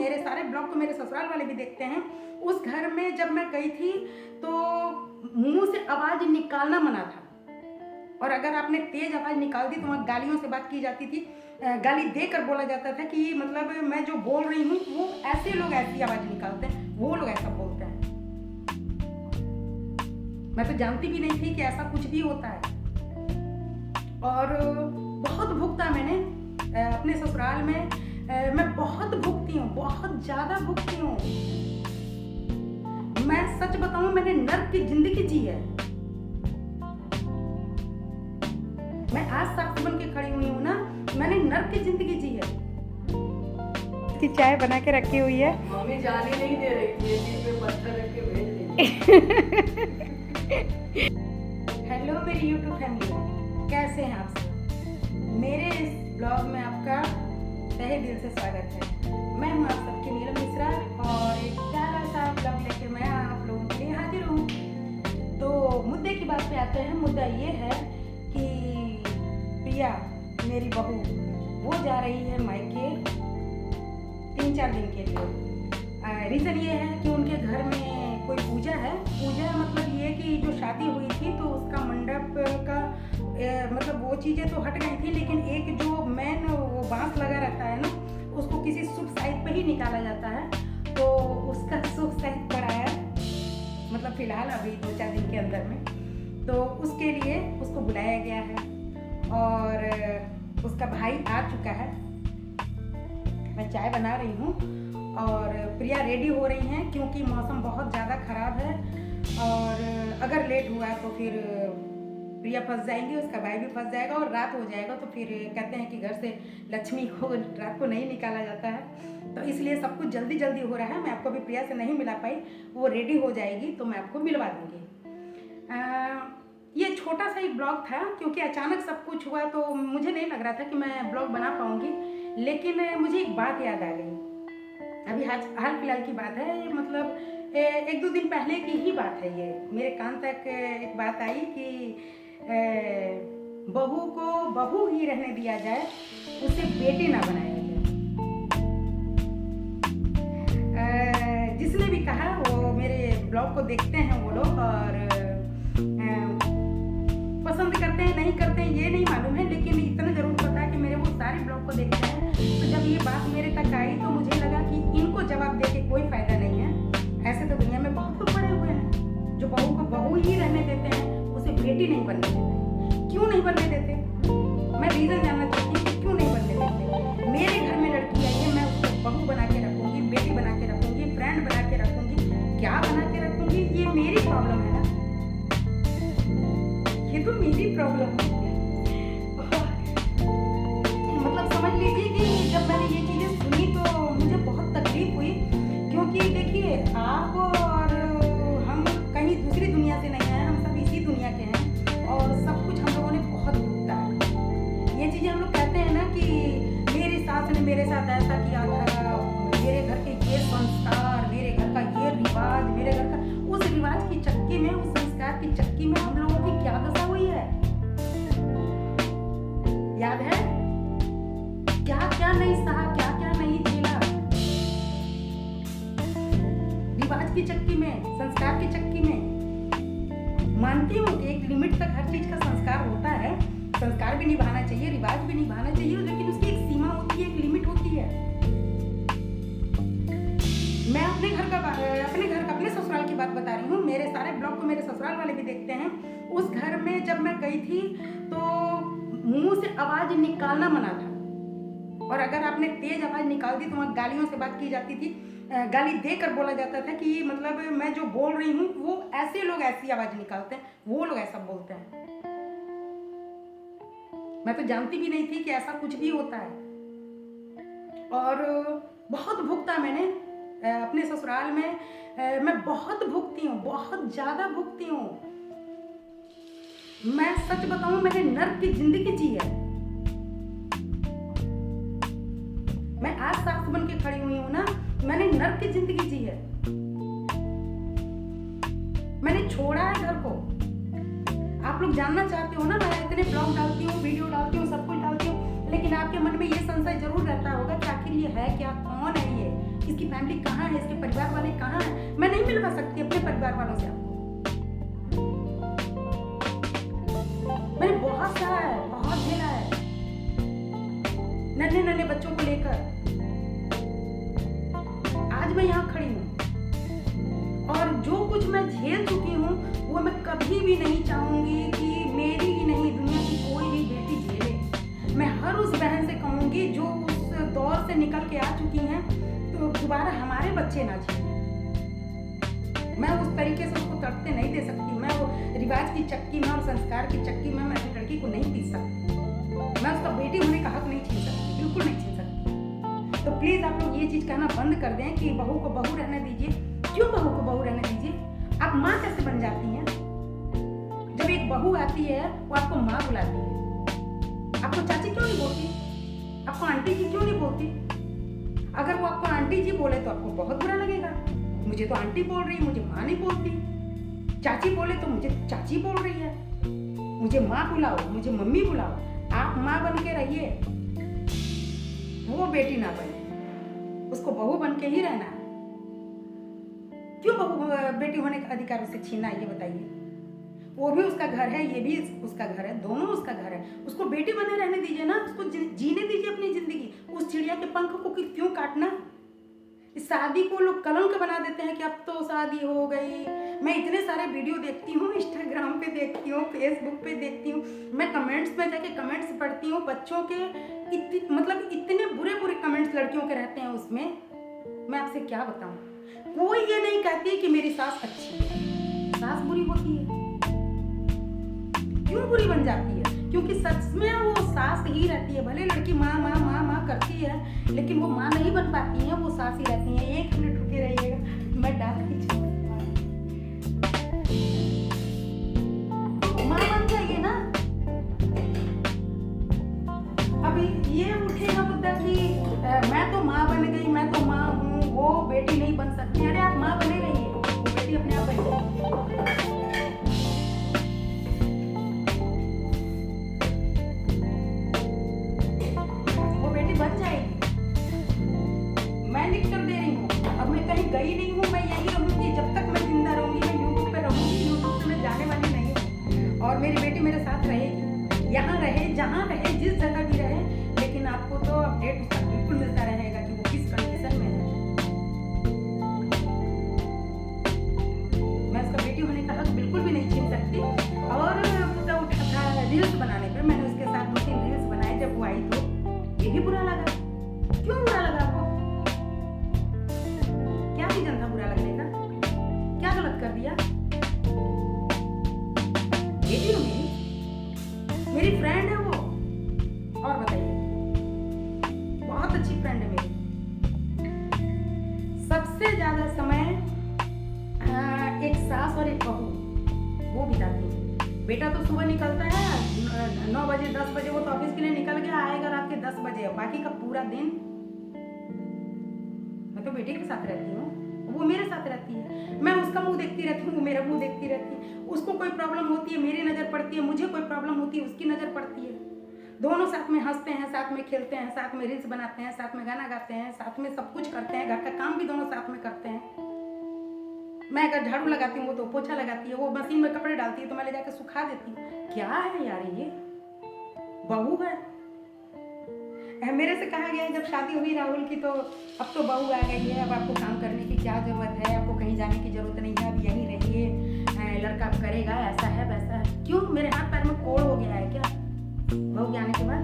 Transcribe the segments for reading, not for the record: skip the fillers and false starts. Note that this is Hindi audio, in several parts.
मेरे सारे ब्लॉग को मेरे ससुराल वाले भी देखते हैं। उस घर में जब मैं गई थी तो मुंह से आवाज़ निकालना मना था, और अगर आपने तेज आवाज़ निकाल दी तो वहाँ गालियों से बात की जाती थी। गाली देकर बोला जाता था कि मतलब मैं जो बोल रही हूँ वो ऐसे लोग ऐसी आवाज़ निकालते हैं, वो लोग ऐसा बोलते हैं। मैं तो जानती भी नहीं थी कि ऐसा कुछ भी होता है। और बहुत भुगता मैंने अपने ससुराल में। मैं बहुत भुगती हूँ, बहुत ज़्यादा भुगती हूँ। मैं सच बताऊँ, मैंने नर्क की जिंदगी जी है। मैं आज साक्षी बन के खड़ी हुई हूँ ना, मैंने नर्क की जिंदगी जी है। की चाय बना के रखी हुई है। मम्मी जाने नहीं दे रही थी, दिल पे पत्थर रख के भेज देंगे। हेलो मेरी यूट्यूब फैमिली, कैसे हैं आप सब? मेरे इस ब्लॉग में आपका तहे दिल से स्वागत है। मैं हूँ आप सबकी नीलम मिश्रा और एक प्यारा सा ब्लॉग लेके मैं आप लोगों के लिए हाजिर हूँ। तो मुद्दे की बात पे आते हैं। मुद्दा ये है कि प्रिया मेरी बहू वो जा रही है मायके 3-4 दिन के लिए। रीज़न ये है कि उनके घर में कोई पूजा है। पूजा मतलब ये कि जो शादी हुई थी तो उसका मंडप का मतलब वो चीज़ें तो हट गई थी, लेकिन एक जो मेन वो बांस लगा रहता है ना, उसको किसी शुभ साइड पे ही निकाला जाता है। तो उसका शुभ साइड पड़ा है, मतलब फ़िलहाल अभी 2-4 दिन के अंदर में। तो उसके लिए उसको बुलाया गया है और उसका भाई आ चुका है। मैं चाय बना रही हूँ और प्रिया रेडी हो रही हैं क्योंकि मौसम बहुत ज़्यादा ख़राब है, और अगर लेट हुआ तो फिर प्रिया फंस जाएंगी, उसका भाई भी फंस जाएगा और रात हो जाएगा। तो फिर कहते हैं कि घर से लक्ष्मी को रात को नहीं निकाला जाता है, तो इसलिए सब कुछ जल्दी जल्दी हो रहा है। मैं आपको भी प्रिया से नहीं मिला पाई, वो रेडी हो जाएगी तो मैं आपको मिलवा दूँगी। ये छोटा सा एक ब्लॉग था क्योंकि अचानक सब कुछ हुआ, तो मुझे नहीं लग रहा था कि मैं ब्लॉग बना पाऊँगी, लेकिन मुझे एक बात याद आ गई। अभी हाल फिलहाल की बात है, मतलब 1-2 दिन पहले की ही बात है। ये मेरे कान तक एक बात आई कि बहू को बहू ही रहने दिया जाए, उसे बेटी ना बनाया जाए। जिसने भी कहा वो मेरे ब्लॉग को देखते हैं वो लोग, और पसंद करते हैं नहीं करते हैं ये नहीं मालूम है, लेकिन इतना ज़रूर पता है कि मेरे वो सारे ब्लॉग को देखते हैं। तो जब ये बात मेरे तक आई तो मुझे लगा कि इनको जवाब दे के कोई फ़ायदा नहीं है। ऐसे तो दुनिया में बहुत लोग पड़े हुए हैं जो बहू को बहू ही रहने देते हैं, उसे बेटी नहीं बनने देते। क्यों नहीं बनने देते? मैं रीज़न जानना चाहती हूँ कि क्यों नहीं बनने देते। मेरे घर में लड़की आई है, मैं उसको बहू बना के रखूँगी, बेटी बना के रखूँगी, फ्रेंड बना के रखूँगी, क्या बना के रखूँगी? ये मेरी प्रॉब्लम है ना, ये तो मेरी प्रॉब्लम है। मतलब समझ लीजिए कि जब मैंने ये चीज़ें सुनी तो मुझे बहुत तकलीफ हुई, क्योंकि देखिए आप और हम कहीं दूसरी दुनिया से नहीं आए, हम सब इसी दुनिया के हैं और सब कुछ हम लोगों ने बहुत भुगता है। ये चीज़ें हम लोग कहते हैं ना कि मेरी सास ने मेरे साथ ऐसा किया था, मेरे घर के ये संस्कार, मेरे घर का ये रिवाज, मेरे घर का उस रिवाज की चक्की में, उस संस्कार की चक्की में हम लोगों की क्या दशा हुई है, याद है? क्या क्या नहीं सहा, क्या क्या नहीं झेला, रिवाज की चक्की में, संस्कार की चक्की में। मानती हूँ कि एक लिमिट तक हर चीज का संस्कार होता है, संस्कार भी निभाना चाहिए, रिवाज भी निभाना चाहिए, लेकिन उसकी एक सीमा होती है, एक लिमिट होती है। मैं अपने ससुराल की बात बता रही हूँ। मेरे सारे ब्लॉग को मेरे ससुराल वाले भी देखते हैं। उस घर में जब मैं गई थी तो मुंह से आवाज निकालना मना था, और अगर आपने तेज आवाज निकाल दी तो वहाँ गालियों से बात की जाती थी। गाली देकर बोला जाता था कि मतलब मैं जो बोल रही हूँ वो ऐसे लोग ऐसी आवाज निकालते हैं, वो लोग ऐसा बोलते हैं। मैं तो जानती भी नहीं थी कि ऐसा कुछ भी होता है, और बहुत भुगता मैंने अपने ससुराल में। मैं बहुत भुगती हूँ, बहुत ज़्यादा भुगती हूँ। मैं सच बताऊँ, मैंने नर्क की जिंदगी जी है। मैं आज साक्षी बन के खड़ी हुई हूँ ना, मैंने नर्क की जिंदगी जी है। मैंने छोड़ा है घर को। आप लोग जानना चाहते हो ना, मैं इतने ब्लॉग डालती हूँ, वीडियो डालती हूँ, सब कुछ डालती हूँ, लेकिन आपके मन में ये संशय जरूर रहता होगा कि आखिर ये है क्या, कौन है ये, इसकी फैमिली कहाँ है, इसके परिवार वाले कहाँ हैं, मैं नहीं मिलवा सकती अपने परिवार वालों से आपको। मैंने बहुत सहा है, बहुत झेला है नन्हे नन्हे बच्चों को लेकर। आज मैं यहाँ खड़ी हूँ और जो कुछ मैं झेल चुकी हूँ वो मैं कभी भी नहीं चाहूंगी कि मेरी ही नहीं दुनिया की कोई भी बेटी झेले। मैं हर उस बहन से कहूंगी जो उस दौर से निकल के आ चुकी हैं, तो दोबारा हमारे बच्चे ना झेलें। मैं उस तरीके से उसको तड़पते नहीं दे सकती। मैं वो रिवाज की चक्की में और संस्कार की चक्की में मैं अपनी लड़की को नहीं पीस सकती। मैं उसका बेटी होने का हक नहीं छीन सकती, बिल्कुल नहीं छीन सकती। तो प्लीज आप लोग ये चीज कहना बंद कर दें कि बहू को बहू रहने दीजिए। क्यों बहू को बहू रहने दीजिए? आप माँ कैसे बन जाती हैं? जब एक बहू आती है वो आपको माँ बुलाती है, आपको चाची क्यों नहीं बोलती, आपको आंटी जी क्यों नहीं बोलती? अगर वो आपको आंटी जी बोले तो आपको बहुत बुरा लगेगा, मुझे तो आंटी बोल रही है, मुझे माँ नहीं बोलती। चाची बोले तो मुझे चाची बोल रही है, मुझे माँ बुलाओ, मुझे मम्मी बुलाओ। आप माँ बन के रहिए, वो बेटी ना बने, उसको बहू बन के ही रहना है। क्यों बहू बेटी होने का अधिकार उसे छीनना है, ये बताइए? वो भी उसका घर है, ये भी उसका घर है, दोनों उसका घर है। उसको बेटी बने रहने दीजिए ना, उसको जीने दीजिए अपनी जिंदगी। उस चिड़िया के पंख को क्यों काटना? इस शादी को लोग कलंक बना देते हैं कि अब तो शादी हो गई। मैं इतने सारे वीडियो देखती हूँ, इंस्टाग्राम पे देखती हूँ, फेसबुक पे देखती हूँ, मैं कमेंट्स में जाके कमेंट्स पढ़ती हूँ। बच्चों के मतलब इतने बुरे बुरे कमेंट्स लड़कियों के रहते हैं उसमें। मैं आपसे क्या बताऊँ? कोई ये नहीं कहती कि मेरी सास अच्छी है। सास बुरी होती है, क्यों बुरी बन जाती है? क्योंकि सच में वो सास ही रहती है। भले लड़की माँ माँ माँ माँ करती है, लेकिन वो माँ नहीं बन पाती है, वो सास ही रहती है। 1 मिनट रुके रहिएगा, मैं डाल खींच। माँ बन जाइए ना। अभी ये उठेगा मुद्दा कि मैं तो माँ बन गई, मैं तो माँ हूँ, वो बेटी नहीं बन सकती। अरे आप माँ बने रहिए, वो बेटी अपने आप बन जाएगी। बन जाएगी। मैं लिख कर दे रही हूँ। अब मैं कहीं गई नहीं हूँ, मैं यहीं रहूंगी जब तक मैं जिंदा रहूंगी। मैं यूट्यूब पे रहूंगी, यूट्यूब से मैं जाने वाली नहीं हूँ। और मेरी बेटी मेरे साथ रहेगी, यहाँ रहे, जहाँ रहे, जिस जगह भी रहे। लेकिन आपको तो अपडेट उसका बिल्कुल मिलता रहेगा कि वो किस कंडीशन में है। मैं उसका बेटी होने का हक बिल्कुल भी नहीं छीन सकती। और मुद्दा उठा था रील्स बनाने पर। मैंने उसके साथ 2-3 रील्स बनाए। जब वो आई तो ये भी बुरा लगा। क्यों बुरा लगा आपको? क्या रीजन था बुरा लगने का? क्या गलत कर दिया? बेटी हो मेरी फ्रेंड है वो। और बताइए, बहुत अच्छी फ्रेंड है मेरी। सबसे ज्यादा समय एक सास और एक बहू वो बिताती है। बेटा तो सुबह निकलता है 9 बजे 10 बजे, वो तो ऑफिस के लिए निकल गया, आएगा रात के 10 बजे। बाकी का पूरा दिन मैं तो बेटे के साथ रहती हूँ, वो मेरे साथ रहती है। मैं उसका मुंह देखती रहती हूँ, वो मेरा मुंह देखती रहती है। उसको कोई प्रॉब्लम होती है, मेरी नज़र पड़ती है। मुझे कोई प्रॉब्लम होती है, उसकी नज़र पड़ती है। दोनों साथ में हंसते हैं, साथ में खेलते हैं, साथ में रील्स बनाते हैं, साथ में गाना गाते हैं, साथ में सब कुछ करते हैं। घर का काम भी दोनों साथ में करते हैं। मैं अगर झाड़ू लगाती हूँ वो तो पोछा लगाती है, वो मशीन में कपड़े डालती है तो मैं ले जाकर सुखा देती हूँ। क्या है यार, ये बहू है? मेरे से कहा गया है जब शादी हुई राहुल की, तो अब तो बहू आ गई है, अब आपको काम करने की क्या जरूरत है, आपको कहीं जाने की जरूरत नहीं है, अब यहीं रहिए, लड़का अब करेगा, ऐसा है वैसा है। क्यों? मेरे हाथ पैर में कोड़ हो गया है क्या बहू के आने के बाद?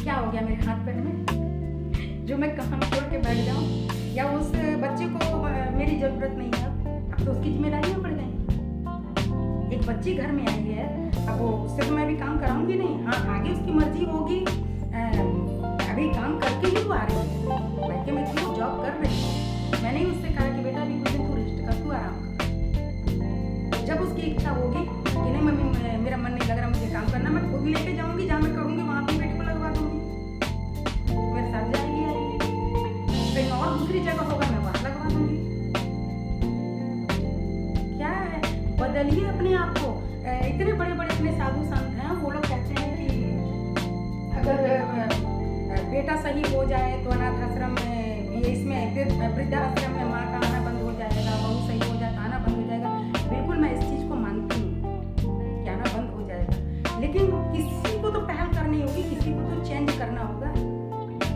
क्या हो गया मेरे हाथ पैर में जो मैं कहाँ छोड़ के बैठ जाऊँ? या उस बच्चे को मेरी जरूरत नहीं है? अब तो उसकी जिम्मेदारियां बढ़ गई। एक बच्ची घर में आई है, अब वो उससे तो मैं भी काम कराऊंगी नहीं। हाँ, आगे उसकी मर्जी होगी। अभी काम करके ही वो आ रही है, बैठे में क्यों जॉब कर रही है। मैंने ही उससे कहा कि बेटा अभी कुछ दिन तू रेस्ट कर, तू आराम कर। जब उसकी इच्छा होगी कि नहीं मम्मी मेरा मन नहीं लग रहा, मुझे काम करना, मैं खुद लेके जाऊंगी, जहाँ मैं करूंगी वहाँ भी बेटे को लगवा दूंगी, मेरे साथ जाएगी आएगी। कहीं और दूसरी जगह होगा मैं वहां लगवा दूंगी। क्या है, बदलिए अपने आप को। इतने बड़े बड़े इतने साधु संत हैं, वो लोग कहते हैं कि अगर बेटा सही हो जाए तो अनाथ आश्रम वृद्धाश्रम में माँ का आना बंद हो जाएगा, बहू सही हो जाए आना बंद हो जाएगा। बिल्कुल मैं इस चीज़ को मानती हूँ कि आना बंद हो जाएगा, लेकिन किसी को तो पहल करनी होगी, किसी को तो चेंज करना होगा।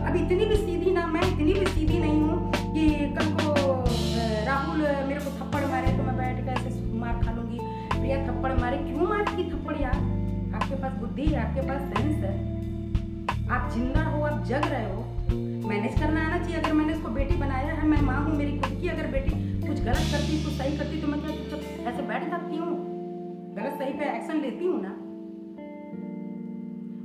अब इतनी भी सीधी ना, मैं इतनी भी सीधी नहीं हूँ कि कल को राहुल मेरे को थप्पड़ मारे तो मैं बैठ कर ऐसे मार खा लूँगी। प्रिया थप्पड़ मारे, क्यों मारेगी थप्पड़ यार? आपके पास बुद्धि है, आपके पास सेंस है, आप जिंदा हो, आप जग रहे हो, मैनेज करना आना चाहिए। अगर मैंने उसको बेटी बनाया है, मैं माँ हूँ, मेरी खुद की अगर बेटी कुछ गलत करती, कुछ सही करती, तो मैं क्या चुपचाप ऐसे बैठ जाती हूँ? गलत सही पे एक्शन लेती हूँ ना।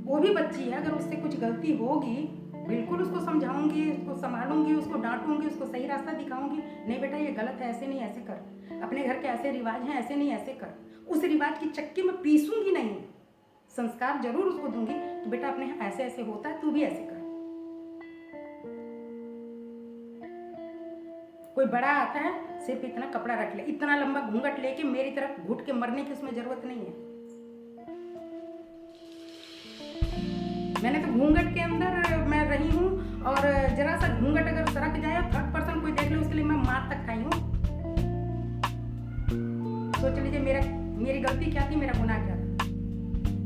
वो भी बच्ची है, अगर उससे कुछ गलती होगी बिल्कुल उसको समझाऊंगी, उसको संभालूंगी, उसको डांटूंगी, उसको सही रास्ता दिखाऊंगी। नहीं बेटा ये गलत है, ऐसे नहीं ऐसे कर, अपने घर के ऐसे रिवाज हैं, ऐसे नहीं ऐसे कर। उस रिवाज की चक्की में पीसूंगी नहीं, संस्कार जरूर उसको दूंगी कि बेटा अपने यहाँ ऐसे ऐसे होता है, तू भी ऐसे कर। कोई बड़ा आता है, सिर्फ इतना कपड़ा रख ले, इतना लंबा घूंघट लेके मेरी तरफ घुट के मरने की उसमें जरूरत नहीं है। मैंने तो घूंघट के अंदर मैं रही हूँ, और जरा सा घूंघट अगर सरक जाए, थर्ड पर्सन कोई देख ले, उसके लिए मैं मार तक खाई हूँ। सोच लीजिए मेरी गलती क्या थी, मेरा गुनाह क्या था।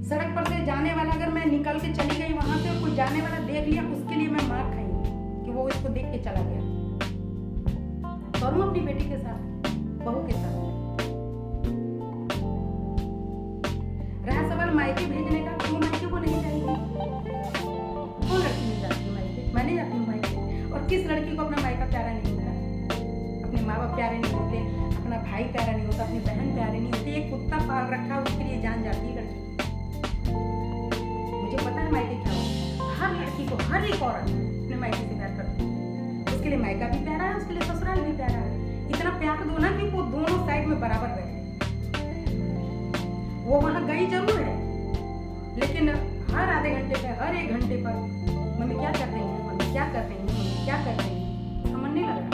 सड़क पर से जाने वाला अगर मैं निकल के चली गई वहां से, कोई जाने वाला देख लिया, उसके लिए मैं मार खाई हूँ कि वो इसको देख के चला गया। करूँ अपनी बेटी के साथ, बहू के साथ। रहा सवाल मायके भेजने का, क्यों मायके को नहीं जाएगी? कौन लड़की नहीं जाती मायके? मैं नहीं जाती हूँ मायके। और किस लड़की को अपना मायका प्यारा नहीं होता? अपने माँ बाप प्यारे नहीं होते, अपना भाई प्यारा नहीं होता, अपनी बहन प्यारे नहीं होती। एक कुत्ता पाल रखा, उसके लिए जान जाती है लड़की। मुझे पता है मायके क्या होता है। हर लड़की को, हर एक औरत अपने मायके से प्यार करती है। उसके लिए मायका भी प्यारा है, उसके लिए ससुराल भी प्यारा है। इतना प्यार दो ना कि वो दोनों साइड में बराबर रहे। वो वहां गई जरूर है, लेकिन हर आधे घंटे पे, हर एक घंटे पर मम्मी क्या कर रही है, मम्मी क्या कर रही है, मम्मी क्या कर रही है, समझ नहीं लग रहा।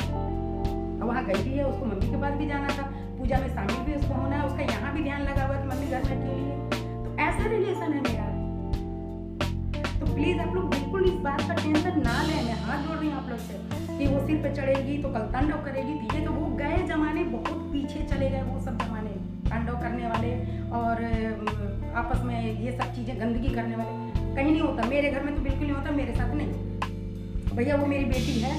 अब वहाँ गई भी है, उसको मम्मी के पास भी जाना था, पूजा में शामिल भी उसको होना है, उसका यहाँ भी ध्यान लगा हुआ है कि मम्मी घर में अकेली है। तो ऐसा रिलेशन है मेरा। तो प्लीज आप लोग बिल्कुल इस बात का टेंशन ना लें। मैं हाथ जोड़ रही हूँ आप लोग से कि वो सिर पे चढ़ेगी तो कल तांडव करेगी। धीरे तो वो गए जमाने बहुत पीछे चले गए, वो सब जमाने तांडव करने वाले और आपस में ये सब चीजें गंदगी करने वाले कहीं नहीं होता। मेरे घर में तो बिल्कुल नहीं होता, मेरे साथ नहीं। भैया वो मेरी बेटी है,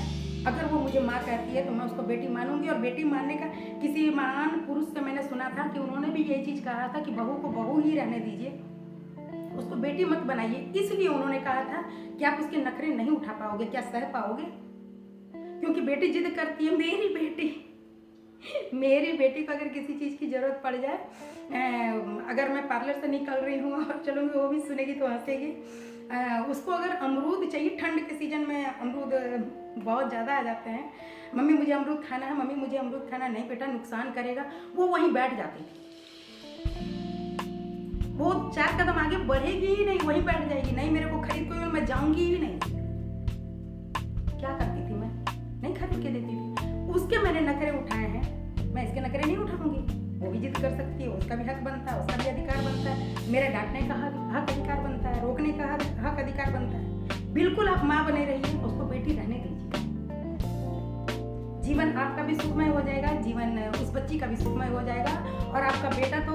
अगर वो मुझे माँ कहती है तो मैं उसको बेटी मानूंगी। और बेटी मानने का किसी महान पुरुष से मैंने सुना था कि उन्होंने भी यही चीज कहा था कि बहू को बहू ही रहने दीजिए, उसको बेटी मत बनाइए। इसलिए उन्होंने कहा था कि आप उसके नखरे नहीं उठा पाओगे, क्या सह पाओगे? क्योंकि बेटी जिद करती है, मेरी बेटी को अगर किसी चीज़ की ज़रूरत पड़ जाए, अगर मैं पार्लर से निकल रही हूँ और चलूँगी, वो भी सुनेगी तो हंसेगी। उसको अगर अमरूद चाहिए, ठंड के सीजन में अमरूद बहुत ज़्यादा आ जाते हैं, मम्मी मुझे अमरूद खाना है, मम्मी मुझे अमरूद खाना, नहीं बेटा नुकसान करेगा, वो वहीं बैठ जाती थी। वो 4 कदम आगे बढ़ेगी ही नहीं, वहीं बैठ जाएगी। नहीं मेरे को खरीद कोई, मैं जाऊंगी ही नहीं। क्या करती थी मैं? नहीं खरीद के देती थी। उसके मैंने नखरे उठाए हैं, मैं इसके नखरे नहीं उठाऊंगी। वो भी जिद कर सकती है, उसका भी हक बनता है, उसका भी अधिकार बनता है। मेरा डांटने का हक अधिकार बनता है, रोकने का हक अधिकार बनता है। बिल्कुल आप माँ बने रहिए, उसको बेटी रहने दीजिए। जीवन आपका भी सुखमय हो जाएगा, जीवन उस बच्ची का भी सुखमय हो जाएगा, और आपका बेटा तो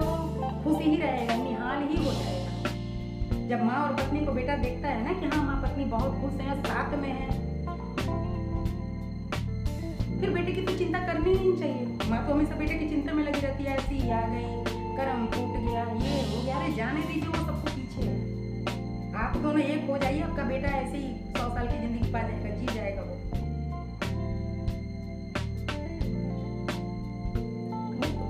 खुश ही रहेगा, निहाल ही हो जाएगा। जब माँ और पत्नी को बेटा देखता है ना कि हाँ माँ पत्नी बहुत खुश हैं, साथ में हैं, फिर बेटे की तो चिंता करनी ही नहीं चाहिए। माँ तो हमेशा बेटे की चिंता में लगी रहती है, ऐसी आ गई, कर्म फूट गया, ये हो गया। अरे जाने दीजिए, वो सबको पीछे है। आप दोनों एक हो जाइए, आपका बेटा ऐसे ही 100 साल की जिंदगी पा जाएगा, जी जाएगा वो।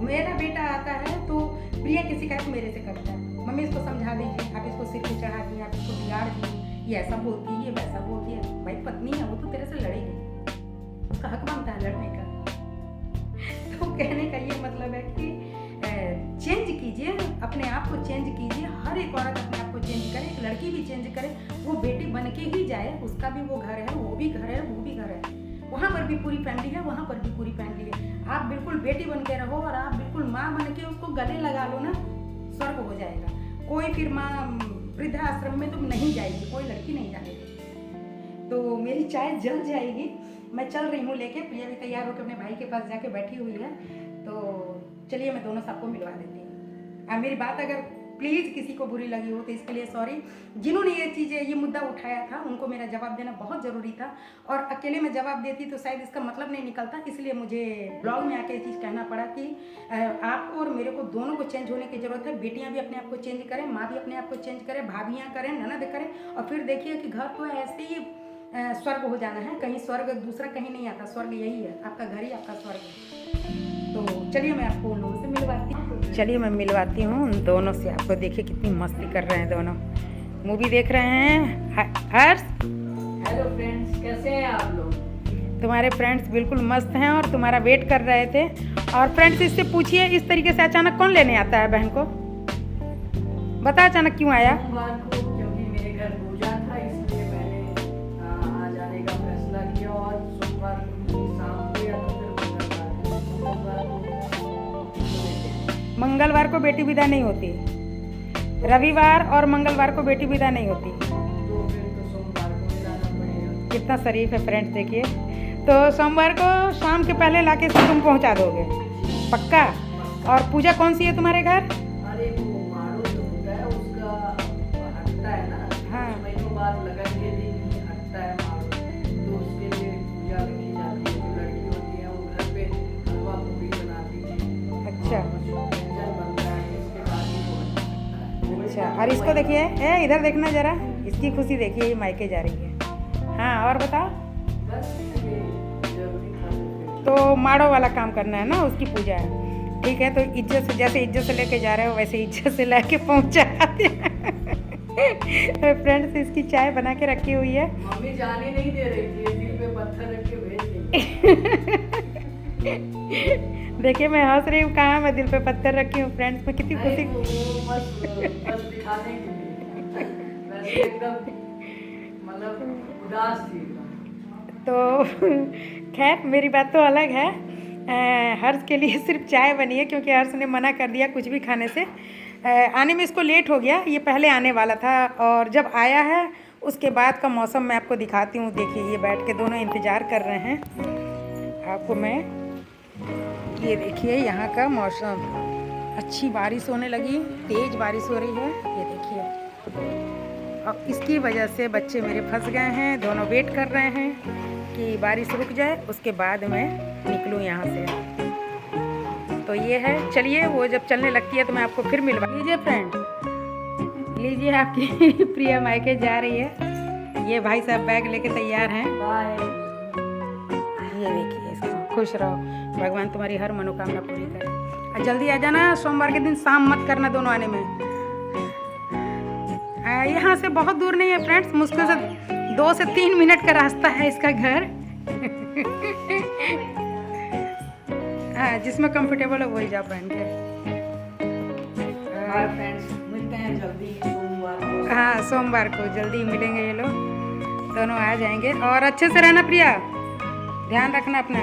मेरा बेटा आता है तो प्रिया की शिकायत मेरे से करता है, मम्मी इसको समझा दीजिए, आप इसको सिर पे चढ़ा दिए, आप इसको बिगाड़ दिए, ये ऐसा बोलती है, ये वैसा बोलती है। भाई पत्नी है, वो तो तेरे से लड़ेगी, उसका हक बनता है लड़ने का। तो कहने का ये मतलब है कि चेंज कीजिए, अपने आप को चेंज कीजिए। हर एक औरत अपने आप को चेंज करे, एक लड़की भी चेंज करे, वो बेटी बन के ही जाए। उसका भी वो घर है, वो भी घर है, वो भी घर है, वहाँ पर भी पूरी फैमिली है, वहाँ पर भी पूरी फैमिली है। आप बिल्कुल बेटी बन के रहो, और आप बिल्कुल माँ बन के उसको गले लगा लो ना, स्वर्ग हो जाएगा। कोई फिर माँ वृद्धाश्रम में तो नहीं जाएगी, कोई लड़की नहीं जाएगी। तो मेरी चाय जल जाएगी। मैं चल रही हूँ लेके, प्रिया भी तैयार होकर अपने भाई के पास जाके बैठी हुई है। तो चलिए मैं दोनों सबको मिलवा देती हूँ। मेरी बात अगर प्लीज़ किसी को बुरी लगी हो तो इसके लिए सॉरी। जिन्होंने ये मुद्दा उठाया था उनको मेरा जवाब देना बहुत ज़रूरी था, और अकेले में जवाब देती तो शायद इसका मतलब नहीं निकलता। इसलिए मुझे ब्लॉग में आके ये चीज़ कहना पड़ा कि आपको और मेरे को दोनों को चेंज होने की ज़रूरत है। बेटियां भी अपने आप को चेंज करें, माँ भी अपने आप को चेंज करें, भाभियाँ करें, ननद करें, और फिर देखिए कि घर तो ऐसे ही स्वर्ग हो जाना है। कहीं स्वर्ग दूसरा कहीं नहीं आता, स्वर्ग यही है, आपका घर ही आपका स्वर्ग है। तो चलिए मैं आपको उन लोगों से मिलवाती हूँ। चलिए मैं मिलवाती हूँ उन दोनों से। आपको देखिए कितनी मस्ती कर रहे हैं दोनों, मूवी देख रहे हैं। हर्ष, हेलो फ्रेंड्स, कैसे हैं आप लोग? तुम्हारे फ्रेंड्स बिल्कुल मस्त हैं और तुम्हारा वेट कर रहे थे। और फ्रेंड्स इससे पूछिए इस तरीके से अचानक कौन लेने आता है बहन को? बता अचानक क्यों आया? सोमवार को, क्योंकि मेरे घर पूजा था, इसलिए मैंने आज आने का फैसला किया। और सोमवार को शाम को या तो फिर मंगलवार को बेटी विदा नहीं होती, रविवार और मंगलवार को बेटी विदा नहीं होती। तो फिर तो सोमवार को मिलाना पड़ेगा। कितना शरीफ है फ्रेंड्स, देखिए। तो सोमवार को शाम के पहले लाके तुम पहुंचा दोगे, पक्का? और पूजा कौन सी है तुम्हारे घर? अरे वो मारो जो होता है उसका हटता है ना, हाँ। कुछ महीनों बाद लगन के दिन ही हटता है मारो, तो उसके लिए पूजा रखी जाती है। जो लड़की होती है वो घर पे हलवा पूरी बनाती है। अच्छा व्यंजन बनता है, इसके बाद ही वो हटता है। अच्छा। और इसको देखिए, इधर देखना जरा, इसकी खुशी देखिए, ये मायके जा रही है। हाँ और बताओ। बस ये जरूरी था। तो माड़ो वाला काम करना है ना, उसकी पूजा है, ठीक है। तो इज्जत से, जैसे इज्जत से लेके जा रहे हो वैसे इज्जत से लेके पहुंचा तो फ्रेंड्स इसकी चाय बना के रखी हुई है। मम्मी जाने नहीं दे रही थी, दिल पे पत्थर रख के भेज दी। देखिए मैं हंस रही हूँ, कहाँ मैं दिल पे पत्थर रखी हूँ फ्रेंड्स, मैं कितनी खुशी। नहीं, वो बस दिखाने के लिए, वैसे एकदम मतलब उदास थी एकदम। तो खैर मेरी बात तो अलग है। हर्ष के लिए सिर्फ चाय बनी है क्योंकि हर्ष ने मना कर दिया कुछ भी खाने से। आने में इसको लेट हो गया, ये पहले आने वाला था, और जब आया है उसके बाद का मौसम मैं आपको दिखाती हूँ। देखिए ये बैठ के दोनों इंतज़ार कर रहे हैं आपको मैं। ये देखिए यहाँ का मौसम, अच्छी बारिश होने लगी, तेज़ बारिश हो रही है, ये देखिए। और इसकी वजह से बच्चे मेरे फंस गए हैं, दोनों वेट कर रहे हैं कि बारिश रुक जाए उसके बाद मैं निकलूँ यहाँ से। तो ये है, चलिए वो जब चलने लगती है तो मैं आपको फिर मिलवा। लीजिए फ्रेंड, लीजिए आपकी प्रिया मायके जा रही है। ये भाई साहब बैग लेके तैयार हैं। बाय। ये देखिए इसको, खुश रहो, भगवान तुम्हारी हर मनोकामना पूरी करे। और जल्दी आ जाना, सोमवार के दिन शाम मत करना दोनों आने में। यहाँ से बहुत दूर नहीं है फ्रेंड्स, मुश्किल से 2 से 3 मिनट का रास्ता है इसका घर। हाँ जिसमें कंफर्टेबल हो वही जा पहन के। बाय फ्रेंड्स, मिलते हैं जल्दी सोमवार को। हाँ सोमवार को जल्दी मिलेंगे ये लोग, दोनों आ जाएंगे। और अच्छे से रहना प्रिया, ध्यान रखना अपना।